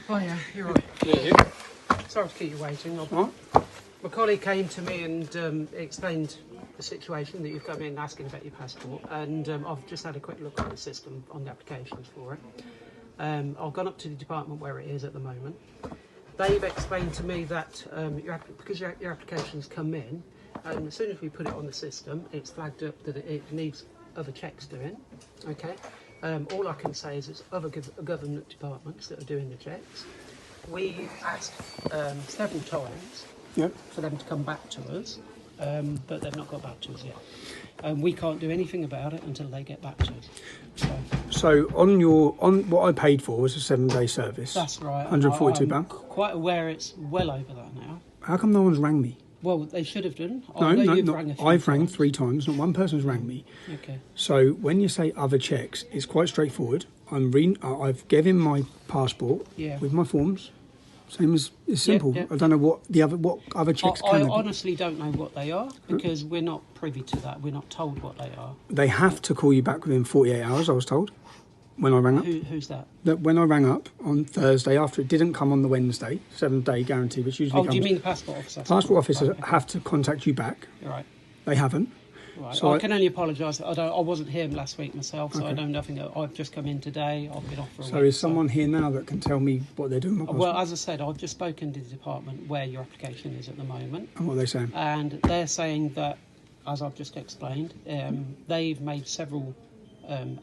Oh yeah, you're right. Yeah. Sorry to keep you waiting. What? My colleague came to me and explained the situation that you've come in asking about your passport, and I've just had a quick look at the system on the applications for it. I've gone up to the department where it is at the moment. They've explained to me that because your application's come in, as soon as we put it on the system, it's flagged up that it needs other checks doing. Okay. All I can say is it's other government departments that are doing the checks. We asked several times for them to come back to us, but they've not got back to us yet. We can't do anything about it until they get back to us. So on what I paid for was a 7-day service. That's right. £142. I'm quite aware it's well over that now. How come no one's rang me? Well, they should have done. No. I've rang 3 times. Not one person's rang me. Okay. So when you say other checks, it's quite straightforward. I've given my passport with my forms. Same as it's simple. Yeah. I don't know what other checks I can they honestly don't know what they are because we're not privy to that. We're not told what they are. They have to call you back within 48 hours. I was told when I rang up. Who's that? That when I rang up on Thursday after it didn't come on the Wednesday, 7-day guarantee, which usually comes. Do you mean the passport officer? Passport officers have to contact you back. Right. They haven't. Right. So I can only apologise. I wasn't here last week myself, so I know nothing. I've just come in today. I've been off for a week. So is someone here now that can tell me what they're doing with my passport? Well, as I said, I've just spoken to the department where your application is at the moment. And what are they saying? And they're saying that, as I've just explained, they've made several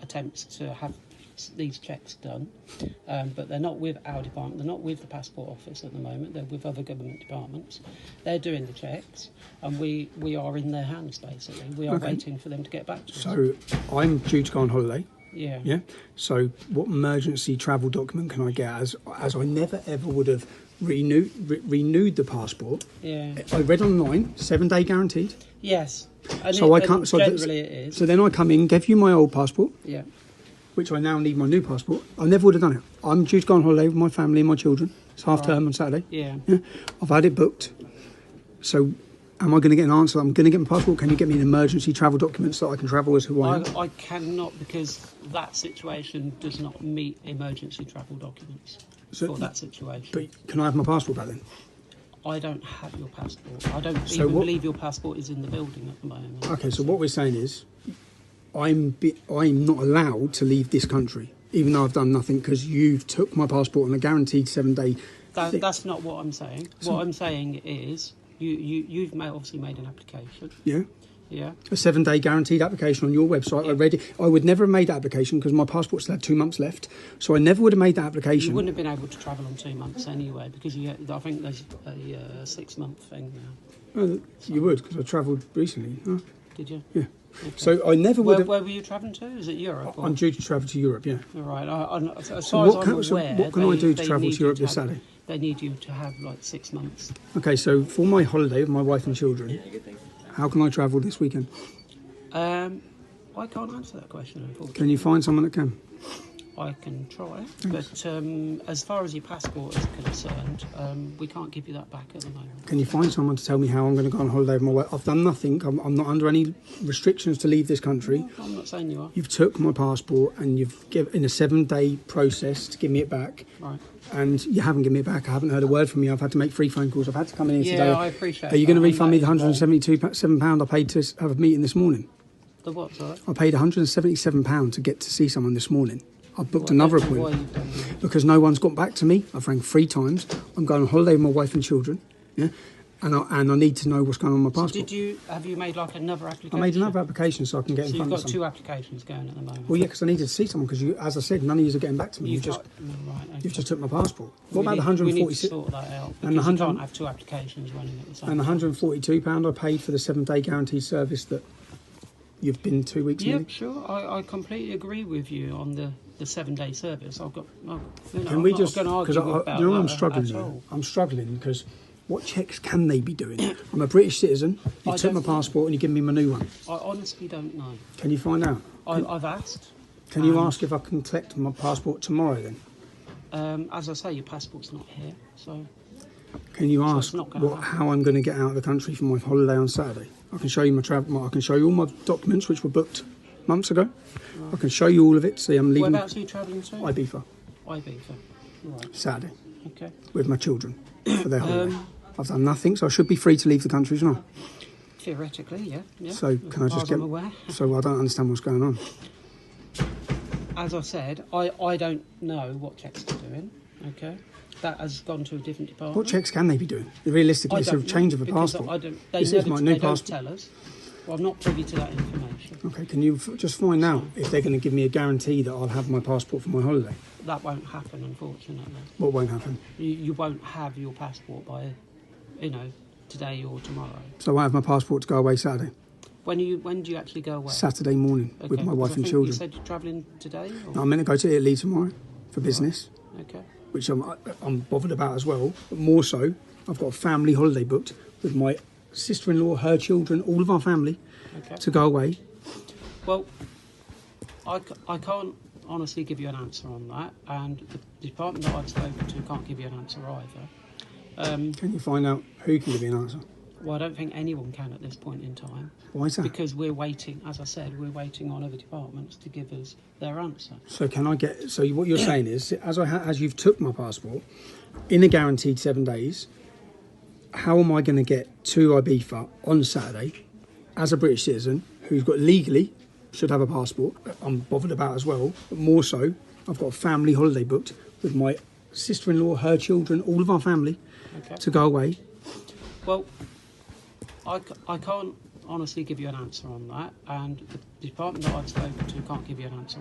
attempts to have these checks done, but they're not with our department, they're not with the passport office at the moment, they're with other government departments. They're doing the checks and we are in their hands basically. We are waiting for them to get back to us. So I'm due to go on holiday. Yeah. So what emergency travel document can I get as I never ever would have renewed the passport? Yeah. I read online 7-day guaranteed. Yes. And so I can't. So generally it is. So then I come in, give you my old passport. Yeah. Which I now need my new passport. I never would have done it. I'm due to go on holiday with my family and my children. It's half term on Saturday. Yeah. I've had it booked. So am I going to get an answer? I'm going to get my passport. Can you get me an emergency travel document so I can travel as who I am? I cannot because that situation does not meet emergency travel documents for that situation. But can I have my passport back then? I don't have your passport. I don't even believe your passport is in the building at the moment. Okay, so what we're saying is I'm not allowed to leave this country, even though I've done nothing, because you've took my passport on a guaranteed 7-day. That's not what I'm saying. What I'm saying is you've obviously made an application. Yeah. Yeah. A 7-day guaranteed application on your website. Yeah. I read it. I would never have made that application because my passport still had 2 months left. So I never would have made that application. You wouldn't have been able to travel on 2 months anyway because I think there's a 6-month thing now. Oh, you would because I travelled recently. Huh? Did you? Yeah. Okay. So I never would have... Where were you travelling to? Is it Europe? I'm due to travel to Europe, yeah. All right. As far as what I'm can I do to travel to Europe this Saturday? They need you to have like 6 months. Okay, so for my holiday with my wife and children, how can I travel this weekend? I can't answer that question, unfortunately. Can you find someone that can? I can try, but as far as your passport is concerned, we can't give you that back at the moment. Can you find someone to tell me how I'm going to go on holiday with my wife? I've done nothing. I'm not under any restrictions to leave this country. No, I'm not saying you are. You've took my passport and you've given in a 7-day process to give me it back. Right. And you haven't given me it back. I haven't heard a word from you. I've had to make 3 phone calls. I've had to come in here today. Yeah, I appreciate that. Are you going to refund me the £177 I paid to have a meeting this morning? The what, sorry? I paid £177 to get to see someone this morning. I've booked another appointment because no one's got back to me. I've rang 3 times. I'm going on holiday with my wife and children, and I need to know what's going on with my passport. So have you made like another application? I made another application so I can get in front of someone. So you've got 2 applications going at the moment? Well, yeah, because I needed to see someone because, as I said, none of you are getting back to me. You've just took my passport. What about the 146? We need to sort that out because you can't have 2 applications running at the same time. And the £142 I paid for the 7-day guaranteed service that you've been 2 weeks. Yeah, sure. I completely agree with you on the 7-day service. Can we just? Because I'm struggling now. I'm struggling because what checks can they be doing? I'm a British citizen. You took my passport and you give me my new one. I honestly don't know. Can you find out? I've asked. Can you ask if I can collect my passport tomorrow then? As I say, your passport's not here, so. Can you ask how I'm going to get out of the country for my holiday on Saturday? I can show you my travel. I can show you all my documents which were booked months ago. Right. I can show you all of it. See, I'm leaving. Whereabouts are you travelling to? Ibiza. Ibiza. Right. Saturday Okay. with my children for their holiday. I've done nothing, so I should be free to leave the country, shouldn't I? Theoretically, yeah. So can I just get? Aware. So I don't understand what's going on. As I said, I don't know what checks they're doing. Okay. That has gone to a different department. What checks can they be doing? Realistically, it's a change of a passport. This is my new passport. Don't tell us. Well, I'm not privy to that information. Okay, can you just find out if they're going to give me a guarantee that I'll have my passport for my holiday? That won't happen, unfortunately. What won't happen? You won't have your passport by, today or tomorrow. So I have my passport to go away Saturday? When do you actually go away? Saturday morning with my wife and children. You said you're travelling today? Or? No, I'm meant to go to Italy tomorrow for business. Right. Okay. Which I'm bothered about as well. But more so, I've got a family holiday booked with my sister-in-law, her children, all of our family to go away. Well, I can't honestly give you an answer on that, and the department that I've spoken to can't give you an answer either. Can you find out who can give me an answer? Well, I don't think anyone can at this point in time. Why is that? Because we're waiting, as I said, we're waiting on other departments to give us their answer. So can I get? So what you're saying is, as you've took my passport in a guaranteed 7 days, how am I going to get to Ibiza on Saturday as a British citizen who's got legally should have a passport? I'm bothered about as well. But more so, I've got a family holiday booked with my sister-in-law, her children, all of our family to go away. Well, I can't honestly give you an answer on that, and the department that I've spoken to can't give you an answer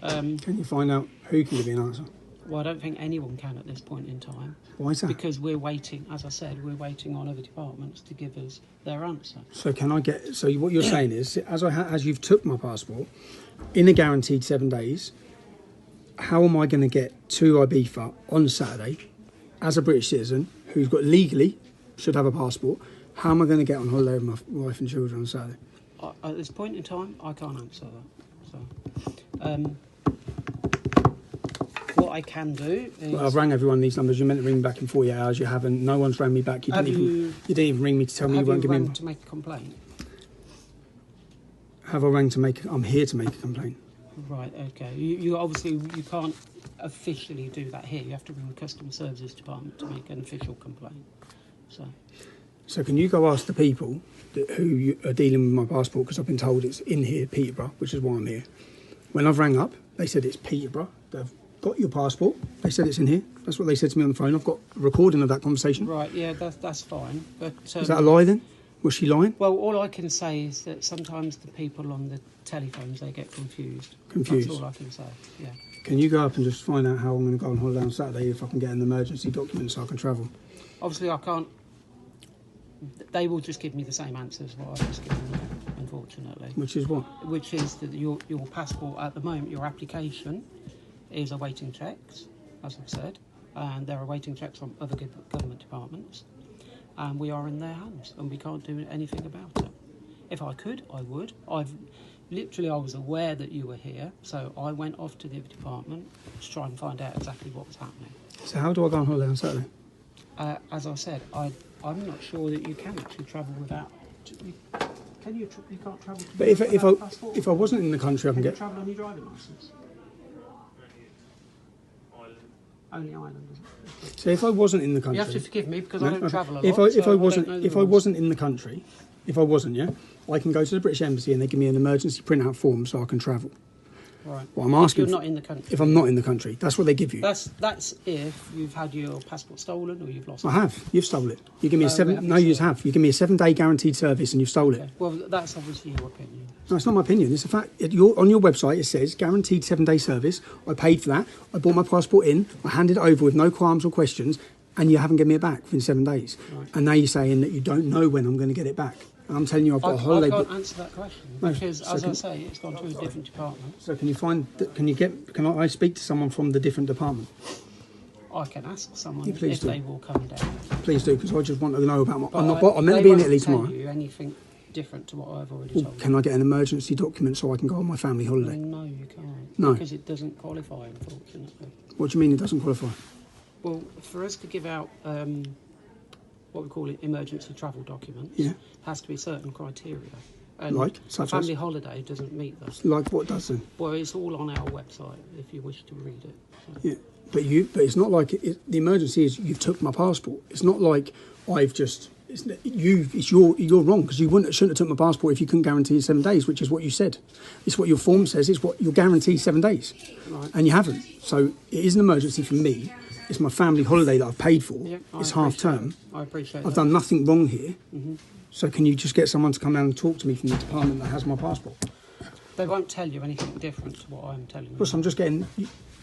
either. Can you find out who can give me an answer? Well, I don't think anyone can at this point in time. Why is that? Because we're waiting, as I said, we're waiting on other departments to give us their answer. So can I get? So what you're saying is, as you've took my passport in a guaranteed 7 days, how am I going to get to Ibiza on Saturday as a British citizen who's got legally should have a passport? How am I going to get on holiday with my wife and children on Saturday? At this point in time, I can't answer that. So, what I can do is... Well, I've rang everyone these numbers. You're meant to ring me back in 48 hours. You haven't. No one's rang me back. You didn't even ring me to tell me you won't give me... Have you rang to make a complaint? Have I rang to make... I'm here to make a complaint. Right, okay. You obviously, you can't officially do that here. You have to ring the Customer Services Department to make an official complaint. So can you go ask the people who are dealing with my passport, because I've been told it's in here, Peterborough, which is why I'm here. When I've rang up, they said it's Peterborough. They've got your passport. They said it's in here. That's what they said to me on the phone. I've got a recording of that conversation. Right, yeah, that's fine. But is that a lie then? Was she lying? Well, all I can say is that sometimes the people on the telephones, they get confused. Confused? That's all I can say, yeah. Can you go up and just find out how I'm going to go on holiday on Saturday, if I can get an emergency document so I can travel? Obviously, I can't. They will just give me the same answer as what I've just given you, unfortunately. Which is what? Which is that your passport at the moment, your application is awaiting checks, as I've said, and they're awaiting checks from other government departments, and we are in their hands, and we can't do anything about it. If I could, I would. I was aware that you were here, so I went off to the other department to try and find out exactly what was happening. So how do I go on holiday on Saturday? As I said, I'm not sure that you can actually travel without. Can you? You can't travel. But if I wasn't in the country, I can get travel on your driving licence. Only Ireland, isn't it? So if I wasn't in the country, you have to forgive me because I don't travel a lot. If I wasn't in the country, I can go to the British Embassy and they give me an emergency printout form so I can travel. Right. Well, I'm asking. If you're not in the country. If I'm not in the country, that's what they give you. That's if you've had your passport stolen or you've lost it. I have. You've stolen it. You give me a 7. No, you have. You give me a 7-day guaranteed service and you've stolen it. Well, that's obviously your opinion. No, it's not my opinion. It's a fact. On your website, it says guaranteed 7-day service. I paid for that. I brought my passport in. I handed it over with no qualms or questions, and you haven't given me it back within 7 days. Right. And now you're saying that you don't know when I'm going to get it back. And I'm telling you, I've got a holiday. I can't answer that question because, as I say, it's gone to a different department. So can you find? Can I speak to someone from the different department? I can ask someone if they will come down. Please do, because I just want to know about my. I'm meant to be in Italy tomorrow. Tell you anything different to what I've already told you. Can I get an emergency document so I can go on my family holiday? No, you can't. No, because it doesn't qualify, unfortunately. What do you mean it doesn't qualify? Well, for us to give out what we call it emergency travel documents, yeah, has to be certain criteria. And Like, a such family as? holiday doesn't meet that. Like what does then? Well, it's all on our website if you wish to read it. So. Yeah, but it's not like the emergency is you've took my passport. It's not like I've just you're wrong because shouldn't have took my passport if you couldn't guarantee 7 days, which is what you said. It's what your form says. It's what you'll guarantee 7 days, Right. and you haven't. So it is an emergency for me. It's my family holiday that I've paid for. Yeah, It's half term. I appreciate I've that. done nothing wrong here. So can you just get someone to come down and talk to me from the department that has my passport? They won't tell you anything different to what I'm telling you. Plus, I'm just getting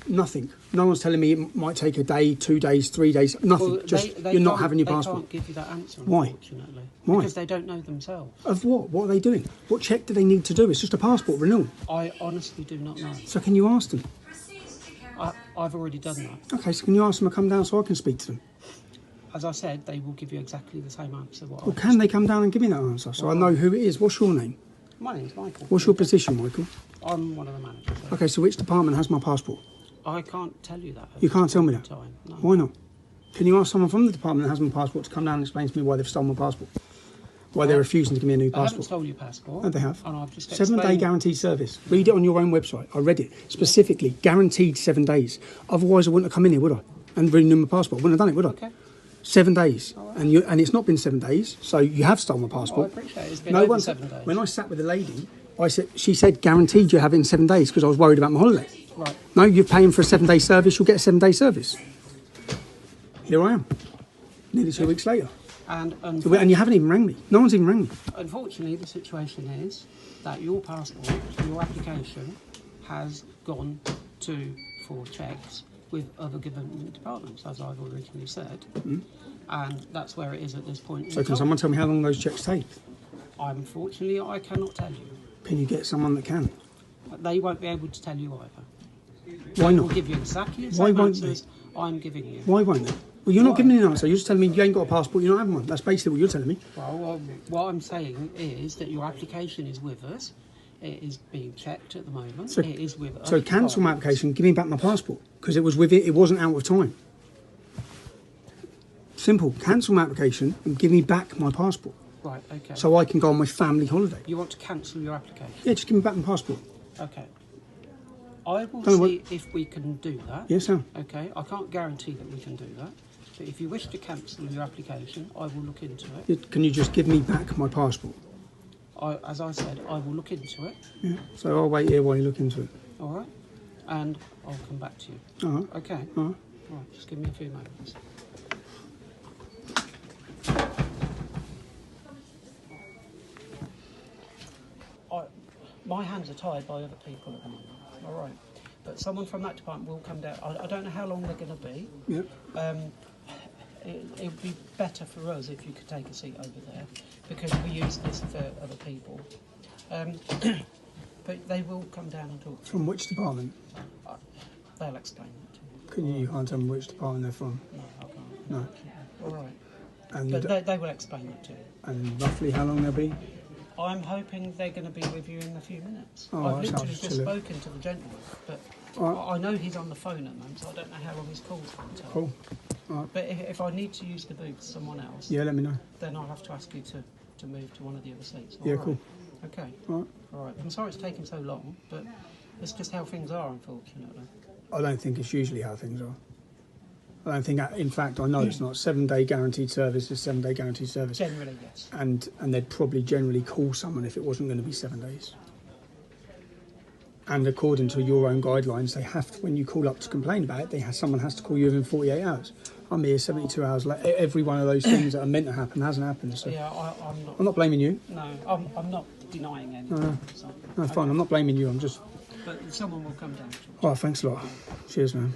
nothing. No one's telling me it might take a day, 2 days, 3 days. Nothing. Well, just they you're not can't- having your They passport. can't give you that answer, Why? unfortunately. Why? Because they don't know themselves. Of what? What are they doing? What check do they need to do? It's just a passport renewal. I honestly do not know. So can you ask them? I've already done that. Okay, so can you ask them to come down so I can speak to them? As I said, they will give you exactly the same answer. Well, can they come down and give me that answer so I know who it is? What's your name? My name's Michael. What's your position, Michael? I'm one of the managers. So Okay, so which department has my passport? I can't tell you that. You can't tell me that? Time. No. Why not? Can you ask someone from the department that has my passport to come down and explain to me why they've stolen my passport? Why they're refusing to give me a new I haven't passport? stole your passport. No, they have. And I've just 7 day explained- guaranteed service. Read it on your own website. I read it specifically. Guaranteed 7 days. Otherwise, I wouldn't have come in here, would I? And renewed my passport. I wouldn't have done it, would I? Okay. 7 days. And it's not been 7 days, so you have stolen my passport. I appreciate it. It's been No over one 7 days. When I sat with the lady, she said guaranteed you have it in 7 days because I was worried about my holiday. Right. No, you're paying for a 7 day service, you'll get a 7 day service. Here I am. Nearly 2 weeks later. And And you haven't even rang me. No one's even rang me. unfortunately, the situation is that your passport, your application, has gone for checks with other government departments, as I've originally said, and that's where it is at this point. So can someone tell me how long those checks take? Unfortunately, I cannot tell you. Can you get someone that can? They won't be able to tell you either. Why They'll not? give you exactly the Why same won't they? answers I'm giving you. Why won't they? Well, you're not Why? giving me an answer. You're just telling me you ain't got a passport, you're not having one. That's basically what you're telling me. Well, what I'm saying is that your application is with us. It is being checked at the moment. So- it is with us. So cancel my application, give me back my passport because it was with it. It wasn't out of time. Simple. Cancel my application and give me back my passport Right, okay. so I can go on my family holiday. You want to cancel your application? Yeah, just give me back my passport. Okay. I will Don't see if we can do that. Yes, sir. Okay, I can't guarantee that we can do that. But if you wish to cancel your application, I will look into it. Yeah, can you just give me back my passport? As I said, I will look into it. Yeah. So I'll wait here while you look into it. All right, and I'll come back to you. All right. Okay. All right. All right. Just give me a few moments. My hands are tied by other people at the moment. All right, but someone from that department will come down. I don't know how long they're going to be. Yeah. It would be better for us if you could take a seat over there because we use this for other people. But they will come down and talk to From which department? you. They'll explain that to you. Can you can't tell me which department they're from? No, I can't. No. All right. And But they will explain that to you. and roughly how long they'll be? I'm hoping they're going to be with you in a few minutes. Oh, I've that literally sounds just chilly. spoken to the gentleman, but All I know he's on the phone at the moment, so I don't know how long his call's going to take. Cool. All right. But if I need to use the booth to someone else, Yeah, let me know. then I'll have to ask you to move to one of the other seats. Yeah, All right? cool. Okay. All right. All right. I'm sorry it's taken so long, but it's just how things are, unfortunately. I don't think it's usually how things are. I don't think, in fact, I know it's not. 7 day guaranteed service is 7 day guaranteed service. Generally, yes. And they'd probably generally call someone if it wasn't going to be 7 days. And according to your own guidelines, they have to, when you call up to complain about it, someone has to call you within 48 hours. I'm here 72 hours late. Every one of those things that are meant to happen hasn't happened. So Yeah, I'm not. I'm not blaming you. No, I'm not denying anything. No. So, No, fine. I'm not blaming you. I'm just. but someone will come down to you. Oh, thanks a lot. Cheers, man.